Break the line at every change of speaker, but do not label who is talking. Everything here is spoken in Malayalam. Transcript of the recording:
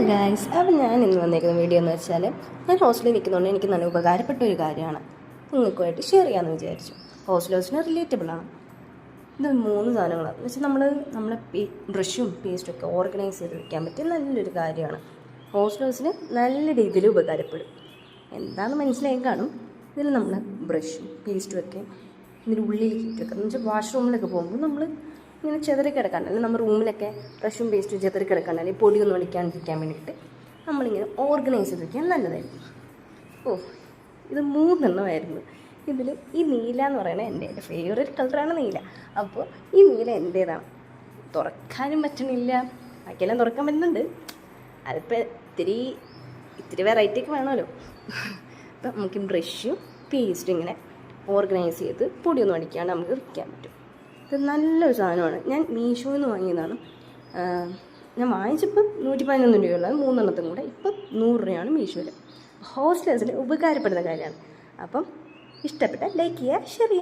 ഗായ്സ്, അപ്പോൾ ഞാൻ ഇന്ന് വന്നിരിക്കുന്ന വീഡിയോ എന്ന് വെച്ചാൽ ഞാൻ ഹോസ്റ്റലിൽ നിൽക്കുന്നതുകൊണ്ട് എനിക്ക് നല്ല ഉപകാരപ്പെട്ട ഒരു കാര്യമാണ് നിങ്ങൾക്കുമായിട്ട് ഷെയർ ചെയ്യാമെന്ന് വിചാരിച്ചു. ഹോസ്റ്റലേഴ്സിന് റിലേറ്റബിളാണ്. ഇത് 3 സാധനങ്ങളാണ് എന്ന് വെച്ചാൽ നമ്മളെ ബ്രഷും പേസ്റ്റും ഒക്കെ ഓർഗനൈസ് ചെയ്ത് വയ്ക്കാൻ പറ്റിയ നല്ലൊരു കാര്യമാണ്. ഹോസ്റ്റലേഴ്സിന് നല്ല രീതിയിൽ ഉപകാരപ്പെടും. എന്താണെന്ന് മനസ്സിലായി കാണും. ഇതിൽ നമ്മൾ ബ്രഷും പേസ്റ്റും ഒക്കെ ഇതിൻ്റെ ഉള്ളിൽ കിട്ടുക എന്ന് വെച്ചാൽ വാഷ്റൂമിലൊക്കെ പോകുമ്പോൾ നമ്മൾ ഇങ്ങനെ ചെതറി കിടക്കാണ്ട്, അല്ലെങ്കിൽ നമ്മുടെ റൂമിലൊക്കെ ബ്രഷും പേസ്റ്റും ചെതറി കിടക്കാണ്ട്, അല്ലെങ്കിൽ പൊടിയൊന്നും അടിക്കാണ്ടിരിക്കാൻ വേണ്ടിയിട്ട് നമ്മളിങ്ങനെ ഓർഗനൈസ് ചെയ്തിരിക്കാൻ നല്ലതായിരിക്കും. ഇത് 3 എണ്ണമായിരുന്നു. ഇതിൽ ഈ നീല എന്ന് പറയുന്നത് എൻ്റെ ഫേവറേറ്റ് കളറാണ് നീല. അപ്പോൾ ഈ നീല എൻ്റേതാണ്. തുറക്കാനും പറ്റണില്ല, ബാക്കിയെല്ലാം തുറക്കാൻ പറ്റുന്നുണ്ട്. അതിപ്പോൾ ഇത്തിരി വെറൈറ്റി ഒക്കെ വേണമല്ലോ. അപ്പം നമുക്ക് ബ്രഷും പേസ്റ്റും ഇങ്ങനെ ഓർഗനൈസ് ചെയ്ത് പൊടിയൊന്നും അടിക്കാണ്ട് നമുക്ക് വയ്ക്കാൻ പറ്റും. ഇത് നല്ലൊരു സാധനമാണ്. ഞാൻ മീഷോയിൽ നിന്ന് വാങ്ങിയതാണ്. ഞാൻ വാങ്ങിച്ചപ്പോൾ 111 രൂപയുള്ളത് 3 എണ്ണത്തും കൂടെ. ഇപ്പം 100 രൂപയാണ് മീഷോയിൽ. ഹോസ്റ്റലേഴ്സിന് ഉപകാരപ്പെടുന്ന കാര്യമാണ്. അപ്പം ഇഷ്ടപ്പെട്ട ലൈക്ക് ചെയ്യുക, ഷെയർ ചെയ്യുക.